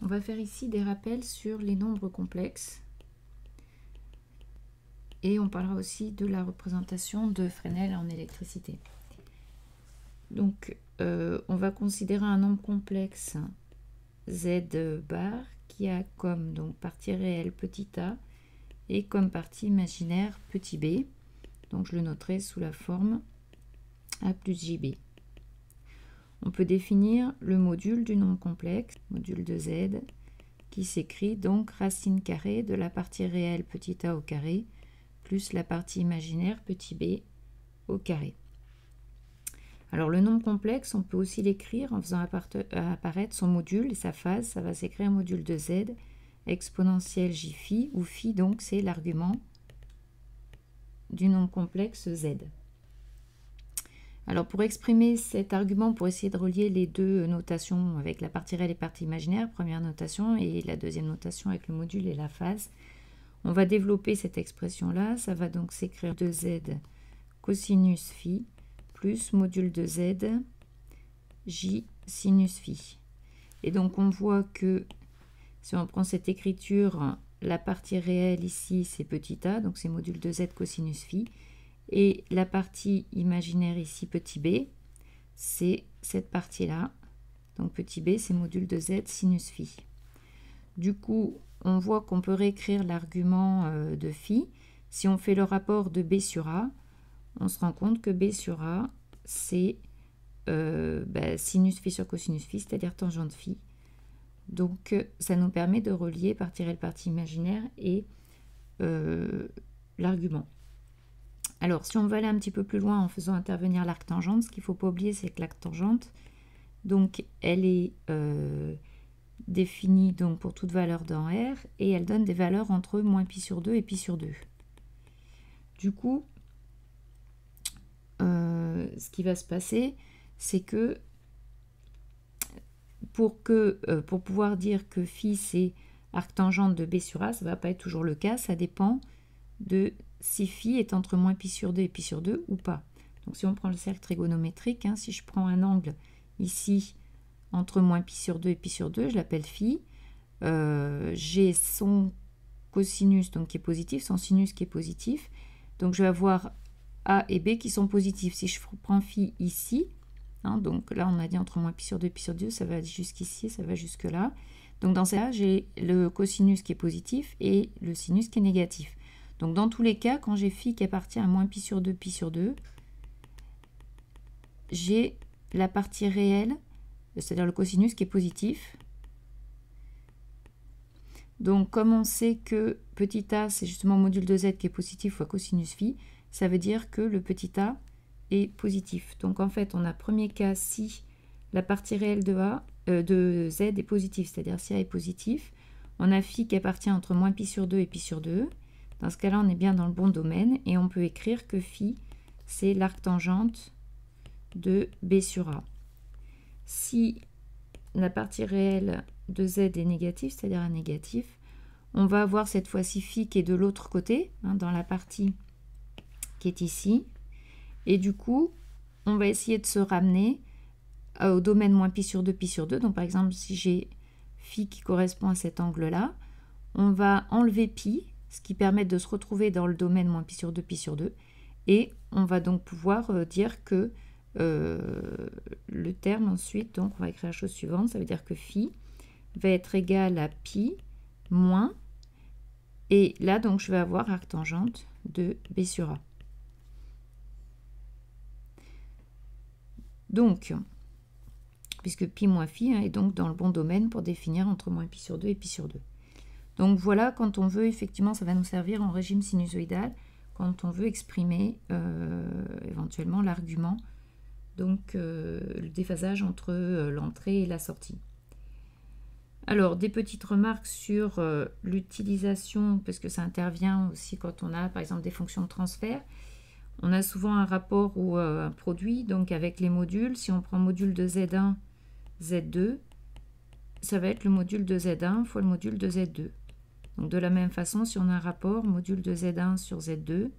On va faire ici des rappels sur les nombres complexes. Et on parlera aussi de la représentation de Fresnel en électricité. Donc, on va considérer un nombre complexe z bar qui a comme donc partie réelle petit a et comme partie imaginaire petit b. Donc, je le noterai sous la forme a plus jb. On peut définir le module du nombre complexe, module de z, qui s'écrit donc racine carrée de la partie réelle petit a au carré plus la partie imaginaire petit b au carré. Alors le nombre complexe, on peut aussi l'écrire en faisant apparaître son module et sa phase. Ça va s'écrire module de z exponentielle j phi, où phi donc c'est l'argument du nombre complexe z. Alors pour exprimer cet argument, pour essayer de relier les deux notations avec la partie réelle et la partie imaginaire, première notation, et la deuxième notation avec le module et la phase, on va développer cette expression-là. Ça va donc s'écrire 2z cosinus phi plus module de z j sinus phi. Et donc on voit que si on prend cette écriture, la partie réelle ici c'est petit a, donc c'est module de z cosinus phi, et la partie imaginaire ici petit b, c'est cette partie-là, donc petit b c'est module de z sinus phi. Du coup, on voit qu'on peut réécrire l'argument de phi. Si on fait le rapport de b sur a, on se rend compte que b sur a, c'est sinus phi sur cosinus phi, c'est-à-dire tangente phi. Donc, ça nous permet de relier partie réelle, partie imaginaire et l'argument. Alors, si on veut aller un petit peu plus loin en faisant intervenir l'arc tangente, ce qu'il ne faut pas oublier, c'est que l'arc tangente, donc, elle est définie donc, pour toute valeur dans R, et elle donne des valeurs entre moins pi sur 2 et pi sur 2. Du coup, ce qui va se passer, c'est que pour pouvoir dire que phi c'est arc tangente de b sur a, ça ne va pas être toujours le cas, ça dépend de si phi est entre moins pi sur 2 et pi sur 2 ou pas. Donc si on prend le cercle trigonométrique, si je prends un angle ici entre moins pi sur 2 et pi sur 2, je l'appelle phi, j'ai son cosinus donc qui est positif, son sinus qui est positif, donc je vais avoir a et b qui sont positifs. Si je prends phi ici, donc là on a dit entre moins pi sur 2 et pi sur 2, ça va jusqu'ici, ça va jusque là. Donc dans ce cas, j'ai le cosinus qui est positif et le sinus qui est négatif. Donc dans tous les cas, quand j'ai phi qui appartient à moins pi sur 2, j'ai la partie réelle, c'est-à-dire le cosinus qui est positif. Donc comme on sait que petit a, c'est justement module de z qui est positif fois cosinus phi, ça veut dire que le petit a est positif. Donc en fait, on a premier cas si la partie réelle de z est positive, c'est-à-dire si a est positif, on a phi qui appartient entre moins pi sur 2 et pi sur 2. Dans ce cas-là, on est bien dans le bon domaine et on peut écrire que phi, c'est l'arc tangente de b sur a. Si la partie réelle de z est négative, c'est-à-dire un négatif, on va avoir cette fois-ci phi qui est de l'autre côté, dans la partie qui est ici. Et du coup, on va essayer de se ramener au domaine moins pi sur 2, pi sur 2. Donc par exemple, si j'ai phi qui correspond à cet angle-là, on va enlever pi, ce qui permet de se retrouver dans le domaine moins pi sur 2, pi sur 2. Et on va donc pouvoir dire que le terme ensuite, donc on va écrire la chose suivante, ça veut dire que phi va être égal à pi moins, et là donc je vais avoir arc tangente de b sur a. Donc, puisque pi moins phi est donc dans le bon domaine pour définir entre moins pi sur 2 et pi sur 2. Donc voilà, quand on veut, effectivement, ça va nous servir en régime sinusoïdal, quand on veut exprimer éventuellement l'argument, donc le déphasage entre l'entrée et la sortie. Alors, des petites remarques sur l'utilisation, parce que ça intervient aussi quand on a, par exemple, des fonctions de transfert. On a souvent un rapport ou un produit, donc avec les modules. Si on prend module de Z1, Z2, ça va être le module de Z1 fois le module de Z2. Donc de la même façon, si on a un rapport module de Z1 sur Z2,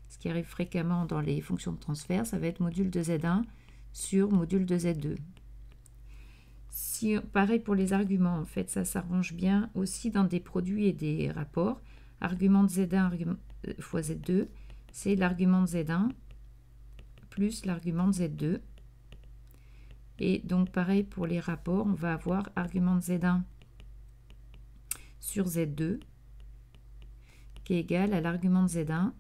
ce qui arrive fréquemment dans les fonctions de transfert, ça va être module de Z1 sur module de Z2. Si si, pareil pour les arguments, en fait, ça s'arrange bien aussi dans des produits et des rapports. Argument de Z1 fois Z2, c'est l'argument de Z1 plus l'argument de Z2. Et donc, pareil pour les rapports, on va avoir argument de Z1 sur Z2 qui est égal à l'argument de Z1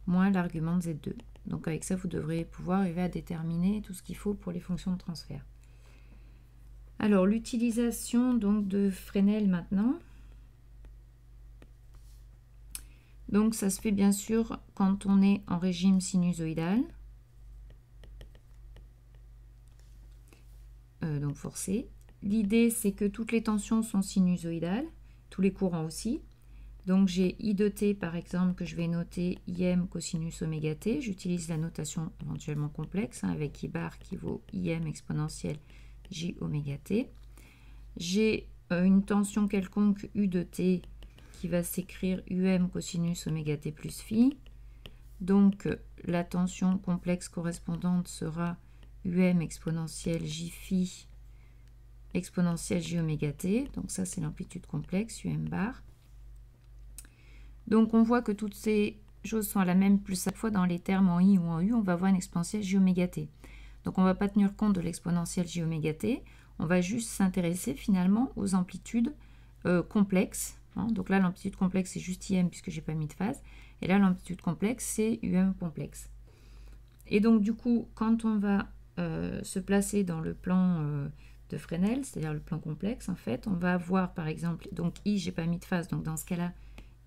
moins l'argument de Z2. Donc, avec ça, vous devrez pouvoir arriver à déterminer tout ce qu'il faut pour les fonctions de transfert. Alors, l'utilisation donc de Fresnel maintenant. Donc, ça se fait bien sûr quand on est en régime sinusoïdal. Donc forcé. L'idée, c'est que toutes les tensions sont sinusoïdales, tous les courants aussi. Donc j'ai I de t, par exemple, que je vais noter IM cosinus oméga t. J'utilise la notation éventuellement complexe, avec I bar qui vaut IM exponentielle J oméga t. J'ai une tension quelconque U de t qui va s'écrire UM cosinus oméga t plus phi. Donc la tension complexe correspondante sera UM exponentielle J phi exponentielle J oméga t. Donc ça, c'est l'amplitude complexe, UM bar. Donc on voit que toutes ces choses sont à la même, plus à la fois dans les termes en I ou en U, on va avoir une exponentielle J oméga t. Donc on ne va pas tenir compte de l'exponentielle J oméga t, on va juste s'intéresser finalement aux amplitudes complexes. Hein. Donc là, l'amplitude complexe, c'est juste IM puisque je n'ai pas mis de phase. Et là, l'amplitude complexe, c'est UM complexe. Et donc du coup, quand on va se placer dans le plan de Fresnel, c'est-à-dire le plan complexe, en fait, on va avoir par exemple, donc I, j'ai pas mis de phase, donc dans ce cas-là,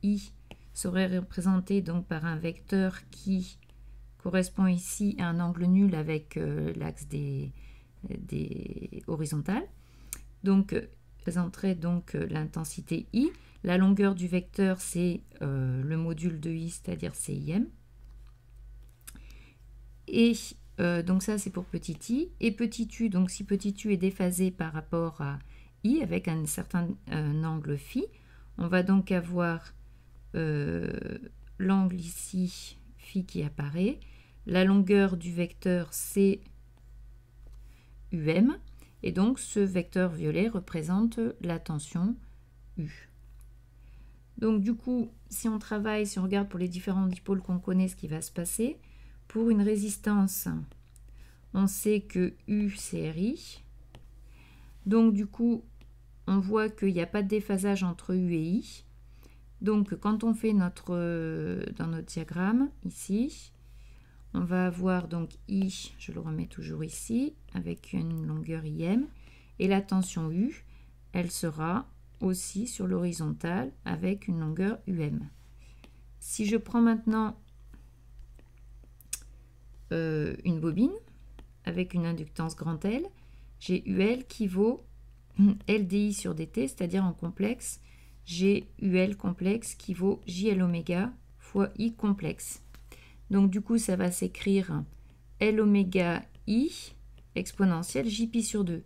I serait représenté donc par un vecteur qui correspond ici à un angle nul avec l'axe des horizontales. Donc, présenterait donc l'intensité I. La longueur du vecteur, c'est le module de I, c'est-à-dire CIM. Et donc ça, c'est pour petit i. Et petit u, donc si petit u est déphasé par rapport à I avec un certain angle phi, on va donc avoir l'angle ici, phi qui apparaît. La longueur du vecteur, c'est UM. Et donc ce vecteur violet représente la tension U. Donc du coup, si on travaille, si on regarde pour les différents dipôles qu'on connaît, ce qui va se passer, pour une résistance, on sait que U, c'est RI. Donc du coup, on voit qu'il n'y a pas de déphasage entre U et I. Donc quand on fait dans notre diagramme, ici, on va avoir donc I, je le remets toujours ici, avec une longueur IM. Et la tension U, elle sera aussi sur l'horizontale avec une longueur UM. Si je prends maintenant une bobine avec une inductance grand L, j'ai UL qui vaut LDI sur DT, c'est-à-dire en complexe, j'ai UL complexe qui vaut JL oméga fois I complexe. Donc du coup, ça va s'écrire L oméga I exponentielle JP sur 2.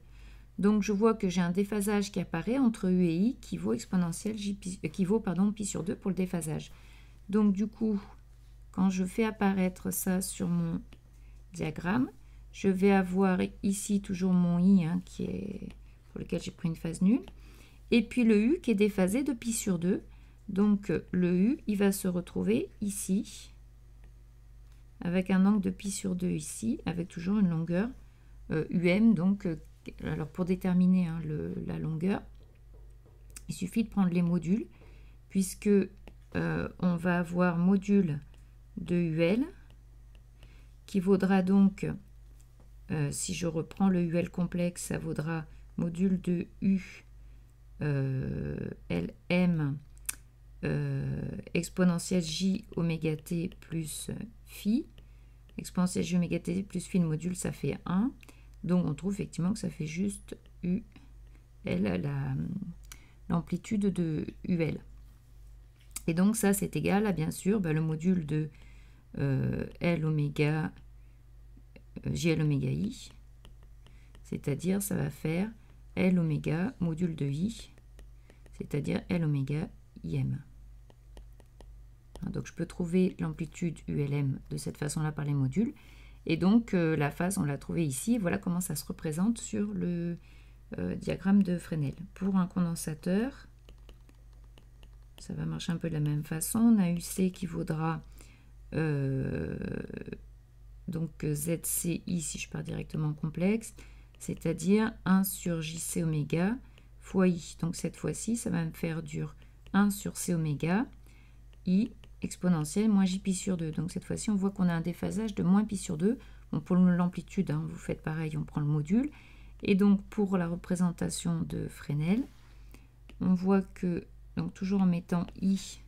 Donc je vois que j'ai un déphasage qui apparaît entre U et I qui vaut exponentielle pi sur 2 pour le déphasage. Donc du coup, quand je fais apparaître ça sur mon diagramme, je vais avoir ici toujours mon I pour lequel j'ai pris une phase nulle. Et puis le U qui est déphasé de pi sur 2. Donc le U, il va se retrouver ici, avec un angle de pi sur 2 ici, avec toujours une longueur UM. Donc, alors pour déterminer la longueur, il suffit de prendre les modules, puisque on va avoir module de UL, qui vaudra donc, si je reprends le UL complexe, ça vaudra module de U LM exponentielle J oméga T plus phi. Exponentielle J oméga T plus phi, le module, ça fait 1. Donc on trouve effectivement que ça fait juste UL, l'amplitude de UL. Et donc ça, c'est égal à, bien sûr, le module de L oméga JL oméga I. C'est-à-dire, ça va faire L oméga module de I, c'est-à-dire L oméga IM. Donc je peux trouver l'amplitude ULM de cette façon-là par les modules. Et donc la phase, on l'a trouvée ici. Voilà comment ça se représente sur le diagramme de Fresnel. Pour un condensateur, ça va marcher un peu de la même façon. On a UC qui vaudra donc ZCI si je pars directement en complexe, c'est-à-dire 1 sur JC oméga fois I. Donc cette fois-ci, ça va me faire dur 1 sur C oméga I exponentielle moins J pi sur 2. Donc cette fois-ci, on voit qu'on a un déphasage de moins pi sur 2. Bon, pour l'amplitude, hein, vous faites pareil, on prend le module. Et donc pour la représentation de Fresnel, on voit que, donc toujours en mettant I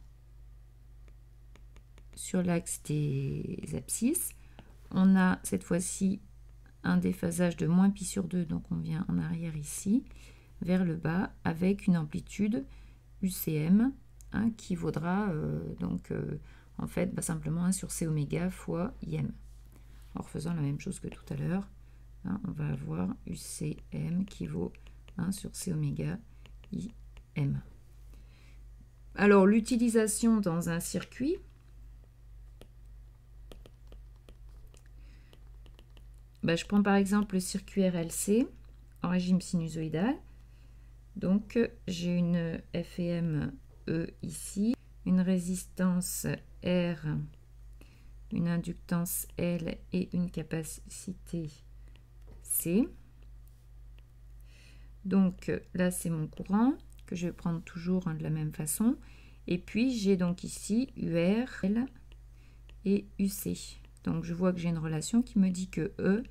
sur l'axe des abscisses, on a cette fois-ci un déphasage de moins pi sur 2, donc on vient en arrière ici, vers le bas, avec une amplitude UCM, hein, qui vaudra en fait simplement 1 sur C oméga fois IM. En refaisant la même chose que tout à l'heure, hein, on va avoir UCM qui vaut 1 sur C oméga IM. Alors l'utilisation dans un circuit, je prends par exemple le circuit RLC en régime sinusoïdal. Donc j'ai une FEM E ici, une résistance R, une inductance L et une capacité C. Donc là c'est mon courant que je vais prendre toujours de la même façon. Et puis j'ai donc ici UR, L et UC. Donc je vois que j'ai une relation qui me dit que E,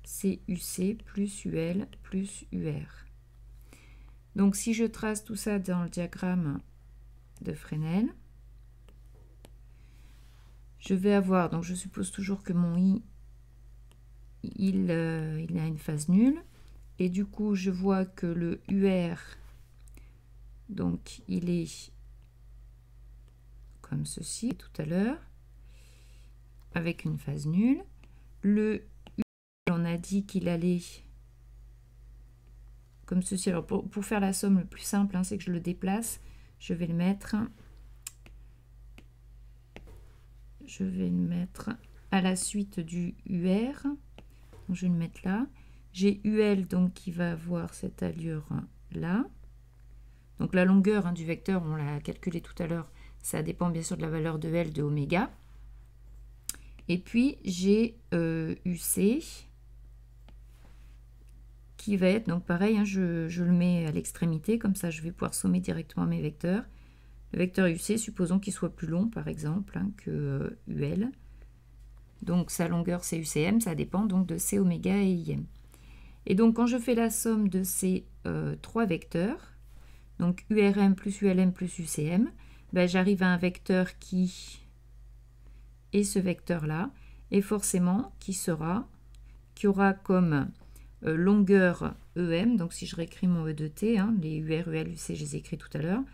c'est UC plus UL plus UR. Donc si je trace tout ça dans le diagramme de Fresnel, je vais avoir, donc je suppose toujours que mon I, il a une phase nulle. Et du coup, je vois que le UR, donc il est comme ceci tout à l'heure, avec une phase nulle. Le UL, on a dit qu'il allait comme ceci. Alors pour faire la somme, le plus simple, hein, c'est que je le déplace. Je vais le mettre à la suite du UR. Donc, je vais le mettre là. J'ai UL donc qui va avoir cette allure là. Donc la longueur, hein, du vecteur, on l'a calculé tout à l'heure, ça dépend bien sûr de la valeur de L de oméga. Et puis j'ai UC qui va être, donc pareil, hein, je le mets à l'extrémité, comme ça je vais pouvoir sommer directement mes vecteurs. Le vecteur UC, supposons qu'il soit plus long par exemple, hein, que UL. Donc sa longueur c'est UCM, ça dépend donc de C oméga et IM. Et donc quand je fais la somme de ces trois vecteurs, donc URM plus ULM plus UCM, j'arrive à un vecteur qui est ce vecteur-là, et forcément qui aura comme longueur EM, donc si je réécris mon E de t, hein, les UR, UL, UC, je les ai écrits tout à l'heure,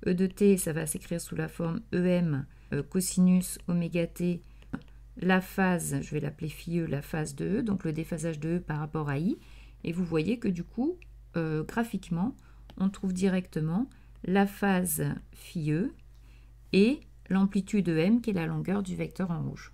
E de t, ça va s'écrire sous la forme EM cosinus oméga t, la phase, je vais l'appeler phi E, la phase de E, donc le déphasage de E par rapport à I, et vous voyez que du coup, graphiquement, on trouve directement la phase phi E et l'amplitude EM qui est la longueur du vecteur en rouge.